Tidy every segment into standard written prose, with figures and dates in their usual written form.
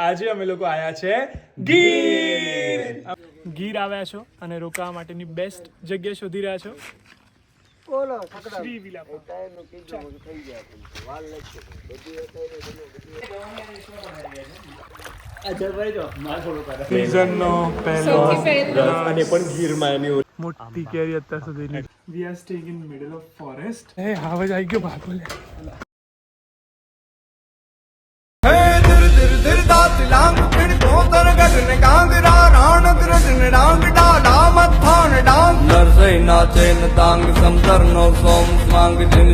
આજે અમે લોકો આયા છે ગીર આવ્યા છો અને રોકાવા માટેની બેસ્ટ જગ્યા શોધી રહ્યા છો. શ્રી વિલાપા. સીઝનનો પહેલો અને પણ ગીરમાં એની મોટી કેરી અત્યાર સુધીની. We are staying in middle of forest. હે હાવજ આવી ગયો ભાગો લે.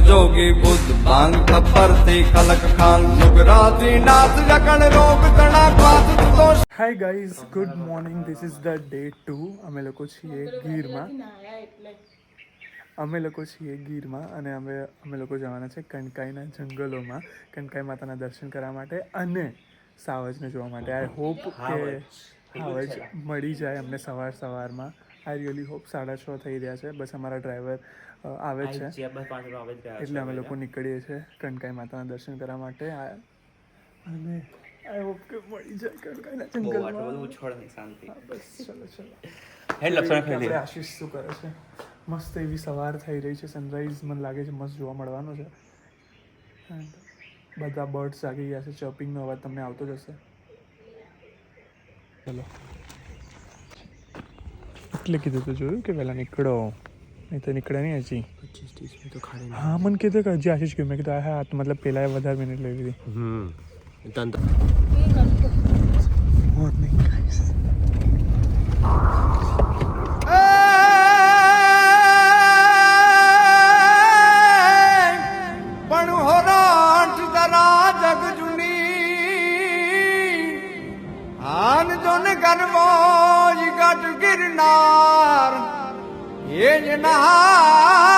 જોગી બુદ્ધ ભાંગ થપરથી ખલક ખાંગ નુગરાથી નાથ જકણ રોગ તણા ક્વાથ તો. Hi guys, good morning. This is the day 2. અમે લોકો છીએ ગીરમાં અને અમે લોકો જવાના છે કનકાઈના જંગલોમાં, કનકાઈ માતાના દર્શન કરવા માટે અને સાવજને જોવા માટે. આઈ હોપ કે હાવજ મળી જાય અમને સવારમાં. I really hope. 6:30 થઈ રહ્યા છે. બસ અમારા ડ્રાઈવર આવે છે એટલે અમે લોકો નીકળીએ છીએ કનકાઈ માતાના દર્શન કરવા માટે. અને આઈ હોપ કે મળી જાય કનકાઈના જંગલમાં. બસ ચલો. આશીષ શું કરે છે? મસ્ત એવી સવાર થઈ રહી છે. સનરાઈઝ મને લાગે છે મસ્ત જોવા મળવાનો છે. બધા બર્ડ્સ જાગી ગયા છે. ચર્પિંગનો અવાજ તમને આવતો જ હશે. ચલો, એટલે કીધું તો જોયું કે પહેલાં નીકળો, નહીં તો નીકળે નહીં હજી. 25-30 તો ખાલી. હા, મને કીધું કે હજી આશીષ ગયું. મેં કીધું હા તો મતલબ પહેલાં વધારે મિનિટ લઈ લીધી. Morning guys. ગિરનાર એ જ નાવાજ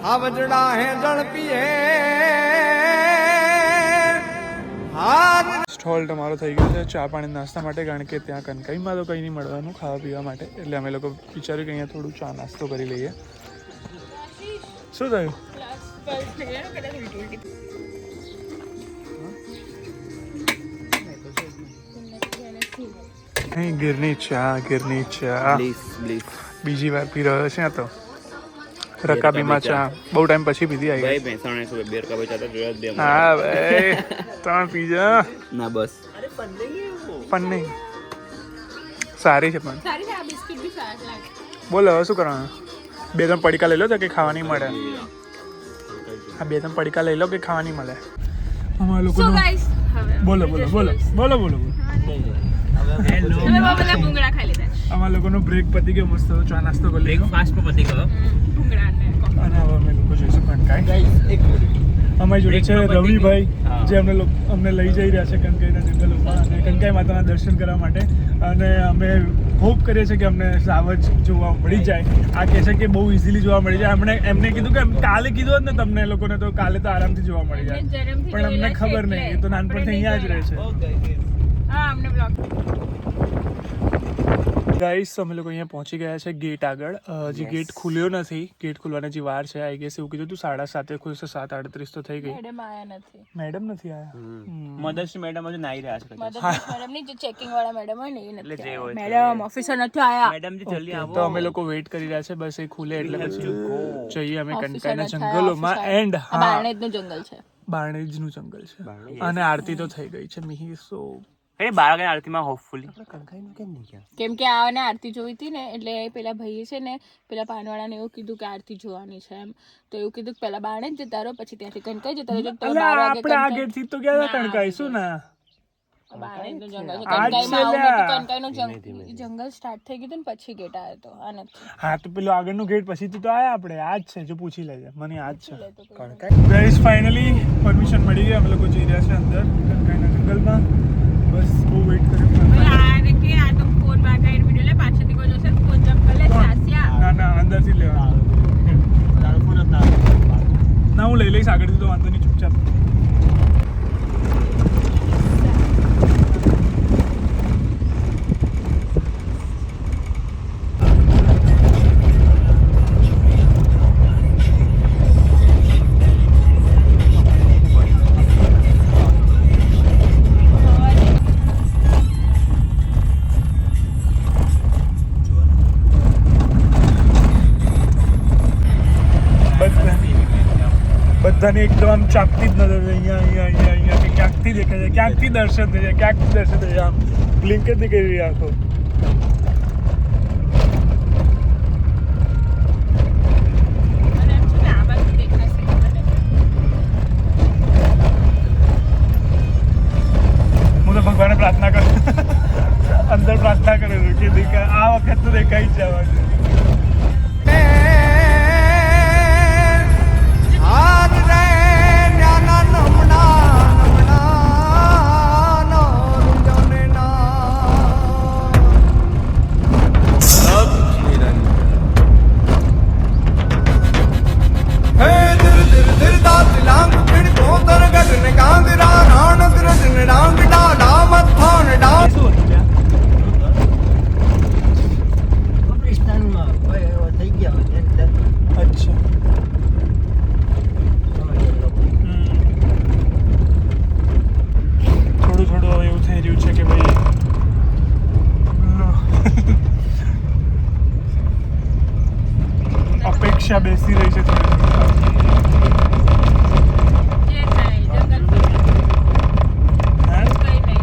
હાવજડા હે ઝડપીએ સ્ટોલ તમારો થઈ ગયો છે ચા પાણી નાસ્તા માટે, કારણ કે ત્યાં કનકાઈમાં તો કંઈ નહીં મળવાનું ખાવા પીવા માટે. એટલે અમે લોકો વિચાર્યું કે અહીંયા થોડું ચા નાસ્તો કરી લઈએ. શું થયું? અહીં ગીરની ચા બીજી વાર પી રહ્યો છે. તો રકાબીમાં ચા બહુ ટાઈમ પછી પીધી. આવી હા ભાઈ, 3 પીજા ના બસ. પણ નહીં સારી છે પણ. બોલો હવે શું કરવાનું? 2-3 પડીકા લઈ લો તો કે ખાવા નહીં મળે. હા, 2-3 પડીકા લઈ લો કે ખાવા નહીં મળે. અમારા લોકો બોલો અમારા લોકોનો બ્રેક પતી ગયો. મસ્ત ચા નાસ્તો કરી લીધો. અને હવે અમે લોકો જઈશું કનકાઈ. અમારી જોડે છે રવિભાઈ, જે અમને લઈ જઈ રહ્યા છે કનકાઈના જંગલોમાં અને કનકાઈ માતાના દર્શન કરવા માટે. અને અમે હોપ કરીએ છીએ કે અમને સાવજ જોવા મળી જાય. આ કહે છે કે બહુ ઇઝીલી જોવા મળી જાય. એમને કીધું કે કાલે કીધું હોત ને તમને લોકોને તો કાલે તો આરામથી જોવા મળી જાય, પણ અમને ખબર નહીં. એ તો નાનપણથી અહીંયા જ રહે છે. ગાઈસ, અમે લોકો અહીંયા પહોંચી ગયા છે ગેટ આગળ. હજી ગેટ ખુલ્યો નથી. ગેટ ખુલવાની હજી વાર છે. આઈ ગેસ એવું કીધું તું 7:30 ખુલશે. 7:38 તો થઈ ગઈ. મેડમ નથી આયા. મદર્સ મેડમ હજુ નાઈ રહ્યા છે. મેડમ ઓફિસર નથી આયા. મેડમ જી જલ્દી આવો. તો અમે લોકો વેઇટ કરી રહ્યા છે. બસ એ ખુલે એટલે પછી જઈએ અમે કનકાઈના જંગલોમાં. એન્ડ બારણેજનું જંગલ છે. બારણેજનું જંગલ છે. અને આરતી તો થઈ ગઈ છે મિહિર. સો બાળકની આરતીમાં હોપફુલી કેમ કે આને આરતી જોઈ હતી ને, એટલે પેલા ભાઈએ છે ને પેલા પાનવાળાને એવું કીધું કે આરતી જોવાની છે એમ. તો એવું કીધું પેલા બારણે જ જતા રહો, પછી ત્યાંથી કનકાઈ જતા રહો. આપણે આ ગેટ થી તો ગયા હતા કનકાઈ. શું ના બારણેજનું જંગલ છે. કનકાઈમાં આવું નતું. કનકાઈનું જંગલ સ્ટાર્ટ થઈ ગયું ને પછી ગેટ આવ્યો તો. આ નથી. હા, તો પેલો આગળનું ગેટ પછી તો આયા આપણે. આ જ છે, જો પૂછી લેજે. મને આ જ છે. ગાઈસ, ફાઇનલી પરમિશન મળી ગઈ. અમે લોકો જઈ રહ્યા છે અંદર કનકાઈના જંગલમાં. બસ બહુ વેઇટ કર્યું. ના અંદરથી લેવા. ના, હું લઈ લઈશ આગળથી તો વાંધો નહીં. ચૂપચાપ. બધાની એકદમ આમ ચાપતી જ નજર છે અહીંયા અહીંયા અહીંયા અહીંયા કે ક્યાંકથી દેખાય છે, ક્યાંકથી દર્શન થઈ જાય, ક્યાંકથી દર્શન થઈ જાય, આમ બ્લિંક જ નહીં કરી રહી આખો. અને એમ છે ને આ બાજુ દેખાશે બધાને. હું તો ભગવાને પ્રાર્થના કરું અંદર પ્રાર્થના કરું છું કે દેખાય આ વખત તો દેખાઈ જ જવાનું. હાથ રે ન્યાના નમણા નમણા નો રૂંજને ના સબ નિરંજન હે દિલ દિલ દિલ દાત લાંગ પીડ કોતર ગગન ગાંગરા રાણ ગ્રજન ડાંગ ડાડા મથાન ડા શું હતું ત્યાં? અચ્છા. થોડું થોડું હવે એવું થઈ રહ્યું છે કે ભાઈ અપેક્ષા બેસી રહી છે થોડી જે થાય જંગલ હે? કઈ નહીં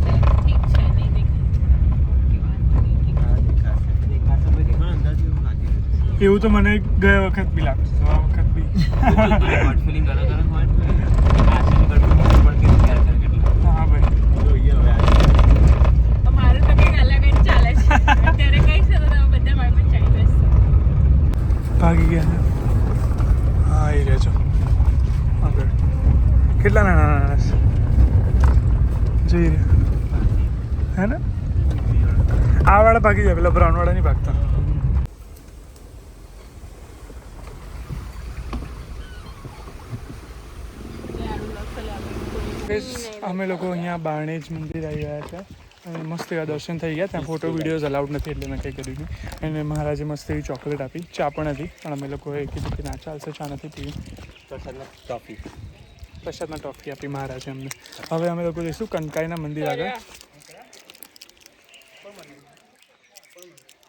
ઠીક છે નહીં દેખાય. એવું તો મને ગયા વખત બી લાગતું હતું, આ વખત બી. ફિલિંગ અલગ અલગ હોય ને. આશીની ગળપણ પણ કેવું ક્યારે કરે કેટલું. હા ભાઈ. મારું તો કંઈક અલગ જ ચાલે છે અત્યારે કઈ છે તો તમે બધા મારા પર ચાલી બેસશો. ભાગી ગયા ને? હા એ રહેજો આગળ. કેટલા નાના નાના છે જોઈ રહ્યા હે ને? આ વાળા ભાગી જાય, પેલા બ્રાઉન વાળા નહીં ભાગતા. અમે લોકો અહીંયા બારણેજ મંદિર આવી ગયા છે અને મસ્ત એવા દર્શન થઈ ગયા. ત્યાં ફોટો વિડીયોઝ અલાઉડ નથી એટલે મેં કંઈ કર્યું નહીં. અને મહારાજે મસ્ત એવી ચોકલેટ આપી, ચા પણ હતી પણ અમે લોકોએ કીધું કે ના ચાલશે, ચા નથી પીવી. પ્રસાદમાં ટોફી આપી મહારાજે અમને. હવે અમે લોકો જઈશું કનકાઈના મંદિર આગળ.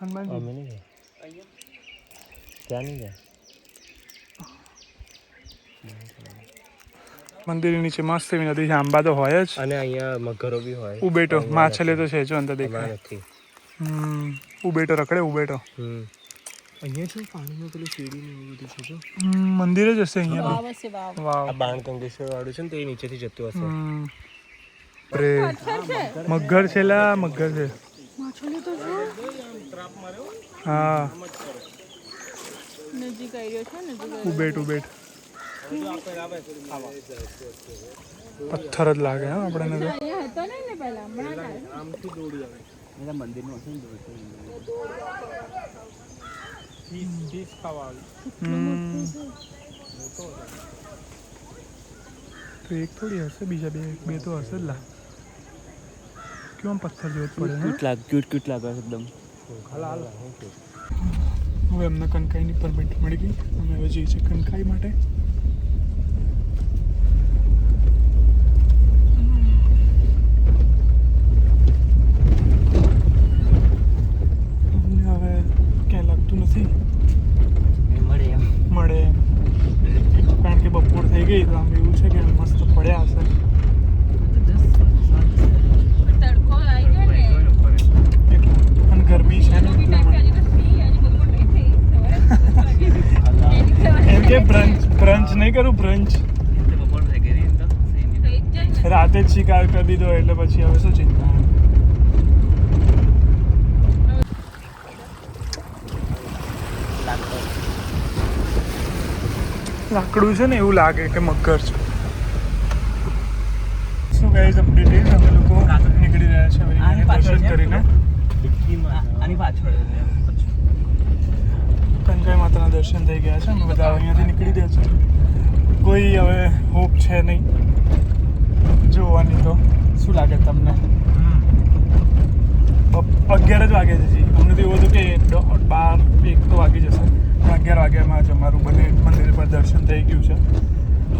હનુમાનજી મંદિરની નીચે મસ્ત એવી નદી છે, આંબા તો હોય જ અને અહીંયા મગરો બી હોય. ઉબેટો માછલી તો છે જો અંદર દેખાય. નથી. ઉબેટો રખડે ઉબેટો. અહીંયા શું પાણીમાં પેલું સીડી ને એવું બધું છે જો. મંદિર જ હશે અહીંયા વાવ હશે વાવ. બી. વાવ. આ બાણગંગેશ્વર વાળું છે ને તે નીચેથી જતું હશે. અરે મગર છે લા, મગર છે. હા નજીક આવ્યો છે નજીક. ઉબેટ ઉબેટ પથ્થર જ લાગે હા આપણે તો. અહીંયા હતો નહીં ને પહેલા હમણાં તો એક થોડી હશે, બીજા બે તો હશે જ લા. કેમ પથ્થર જેવો જ પડે ને? ક્યુટ લાગે એકદમ. હવે અમને કનકાઈની પરમિટ મળી ગઈ. અમે હવે જઈએ છીએ કનકાઈ માટે. અમને હવે ક્યાંય લાગતું નથી મળે એમ. કારણ કે બપોર થઈ ગઈ તો આમ એવું છે કે મસ્ત પડ્યા હશે. તડકો આવી ગયો ને એટલે અને ગરમી છે ને બી એટલા ટાઈમ માટે. આજે તો ફ્રી આજે બપોર નહીં થઈ સવારે એમ કે બ્રંચ નહીં કરું બ્રંચ. બપોર થઈ ગઈ ને તો થઈ જ જાય ને. રાતે જ શિકાર કરી દીધો એટલે પછી હવે શું ચિંતા. લાકડું છે ને એવું લાગે કે મગર છે. શું ગાઈઝ અપડેટ અમે લોકો નીકળી રહ્યા છે હવે આની પાછળ દર્શન છે? કરીને. આની પાછળ કનકાઈ માતાના દર્શન થઈ ગયા છે. અમે બધા અહીંયાથી નીકળી રહ્યા છે. કોઈ હવે હોપ છે નહીં જોવાની. તો શું લાગે તમને? 11 જ વાગે છે જી. અમને તો એવું હતું કે 12-1 તો વાગી જશે પણ 11 વાગ્યામાં જ અમારું બંને મંદિર પર દર્શન થઈ ગયું છે.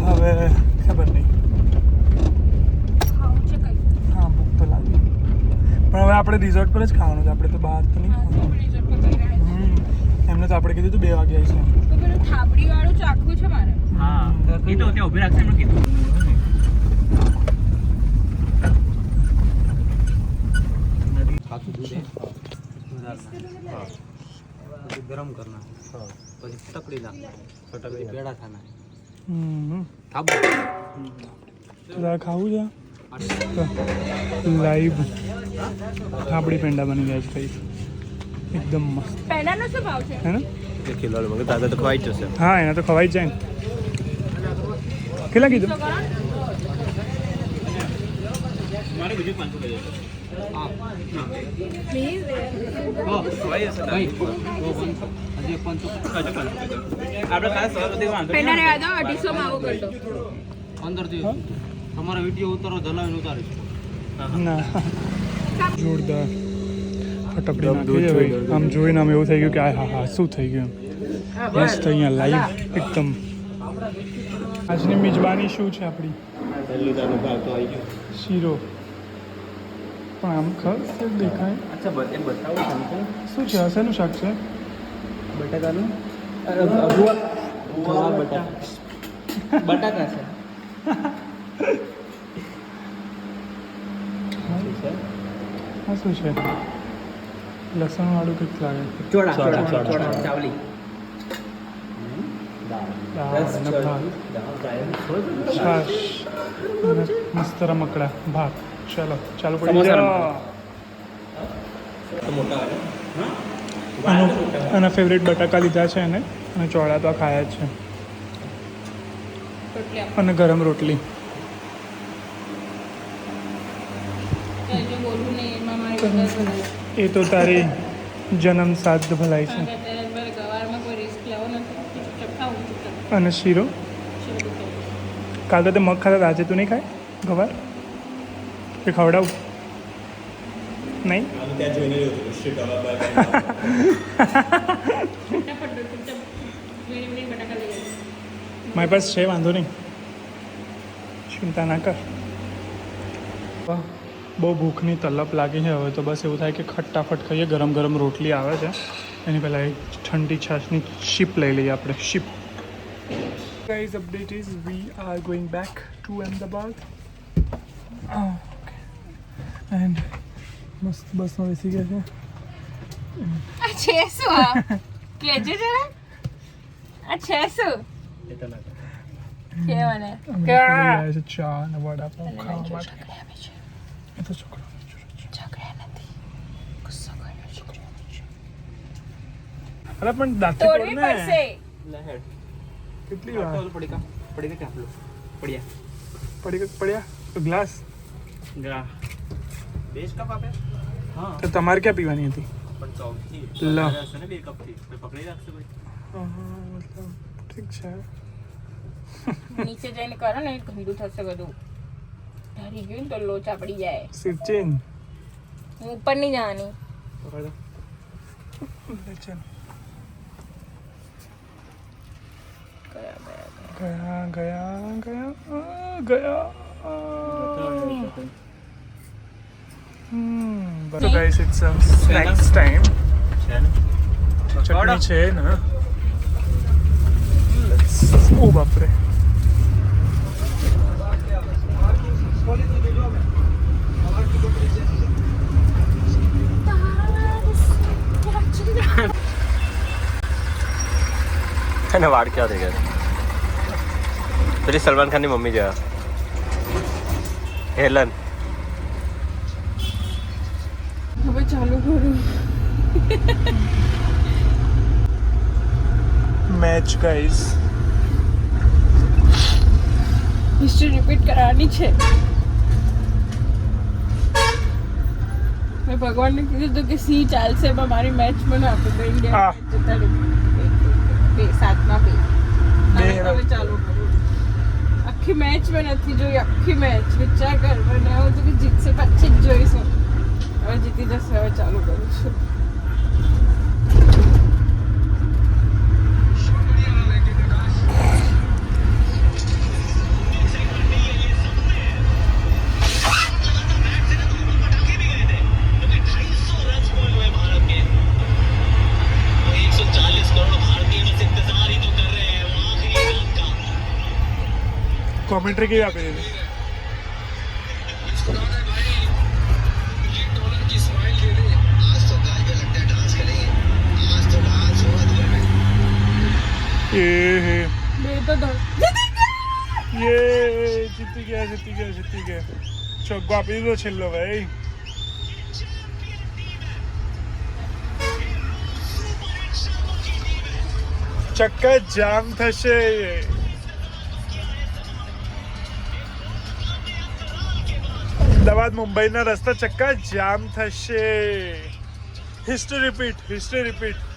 હવે ખબર નહીં. ખાવું છે કઈ હા ભૂખ તો લાગી પણ હવે આપણે રિઝોર્ટ પર જ ખાવાનું છે. આપણે તો બહાર તો નહીં ખાવાનું. એમને તો આપણે કીધું હતું 2 વાગે આવીશું. તો પેલું થાબડી વાળું ચાખવું છે મારે. હા એ તો ત્યાં ઊભી રાખશે એમણે કીધું. આખું દૂધ પછી ગરમ કરના પછી તકડી નાખના પછી પેડા ખાના થાબો ખાવું છે લાઈવ થાબડી પેંડા બની ગયા છે કઈ એકદમ મસ્ત પેંડાનો શું ભાવ છે? હે ને ખીલાડું મગર દાદા તો ખવાઈ જશે. હા એના તો ખવાઈ જ જાય ને. કેટલા કીધું? મારે બીજું 500 કહી દેજો. પ્લીઝ હજી 500 આપણે ખાસ સરસ્વતી વાંધો પેંડા રહેવા દો 250 માં આવો કરતો. અંદરથી તમારો વિડીયો ઉતારો જલાવીને ઉતારીશ. ના જોરદાર ફટકડી નાખી છે ભાઈ. આમ જોઈને આમ એવું થઈ ગયું કે હા હા શું થઈ ગયું મસ્ત અહીંયા લાઈવ એકદમ. આજની મિજબાની શું છે આપણી? પહેલું તારું ભાવ તો આવી ગયો. શીરો પણ આમ ખસ દેખાય અચ્છા એમ બતાવું સમજો શું છે? શેનું શાક છે? બટાકાનું ગવાર બટાકા છે. આ શું છે? લસણવાળું કંઈક લાગે. ચોળા ચાવલી દાળ અને ભાત છાશ અને મસ્ત રમકડા ભાત. ચાલો ચાલુ પડી સમોસા જાઓ. આના ફેવરેટ બટાકા લીધા છે એને અને ચોળા તો આ ખાયા જ છે રોટલી અને ગરમ રોટલી. જે બોલવું નહીં એમાં મારી વધારે એ તો તારી જન્મ સાધ ભલાઈ છે. કારણ કે અત્યારે મારે ગવારમાં કોઈ રિસ્ક લેવો નથી. ચૂપચાપ ખાવું ચૂપચાપ અને શીરો શીરો ખાવું. કાલ તો તે મગ ખાતા આજે તું નહીં ખાય ગવાર કે ખવડાવું નહીં? ફટાફટ ચૂપચાપ વીણી બટાકા લઈ જાય. મારી પાસે છે વાંધો નહીં ચિંતા ના કર. બહુ ભૂખની તલપ લાગી છે હવે તો બસ એવું થાય કે ફટાફટ ખાઈએ. ગરમ ગરમ રોટલી આવે છે એની પહેલાં એક ઠંડી છાશની શીપ લઈ લઈએ આપણે. શીપ guys update is we are going back to Ahmedabad and મસ્ત બસમાં બેસી ગયા છે. આ છે શું? આ કેજે જરા આ છે શું? કે મને અમે લોકો લઈ આવ્યા છે ચા અને વડાપાઉં ખાવા માટે. એ તો છોકરાઓને જરૂર છે. અરે પણ દાંતથી તોડવી તોડ ને. પડશે. કેટલી વાર પડીકા કે આપલું પડ્યા તો ગ્લાસ ગા બેસ્ટ કપ આપે. હા તો તમારે ક્યાં પીવાની હતી? પણ ચોકથી લો. હશે ને 2 કપથી તો પકડી રાખશે ભાઈ. મતલબ ઠીક છે. નીચે જઈને કરો ને ગંદુ થશે બધું. ઢારી ગયું ને તો લોચા પડી જાય. સિચિન હું ઉપર નહીં જવાની. ગયા ગયા ગયા ગયા. So guys, it's snacks time. ચટણી છે ને. ઓ બાપરે. એને વાળ ક્યાં થઈ ગયા? પેલી સલમાન ખાનની મમ્મી જેવા હેલન. હવે ચાલુ કરું. Match guys. હિસ્ટ્રી રિપીટ કરવાની છે. મેં ભગવાનને કીધું હતું કે સી ચાલશે પણ મારી મેચ મને આપી તો ઇન્ડિયા જતા બે 7-2. હવે ચાલુ કરું. આખી મેચ મેં નથી જોઈ. આખી મેચ વિચાર કર. મને એવું હતું કે જીતશે પછી જ જોઈશું. હવે જીતી જશે. હવે ચાલુ કરું છું. કોમેન્ટ્રી કેવી આપી દીધી એ બે તો જીતી ગયા ચોગ્ગો આપી દીધો છેલ્લો ભાઈ ચક્કા જામ થશે અમદાવાદ મુંબઈના રસ્તા ચક્કા જામ થશે હિસ્ટ્રી રિપીટ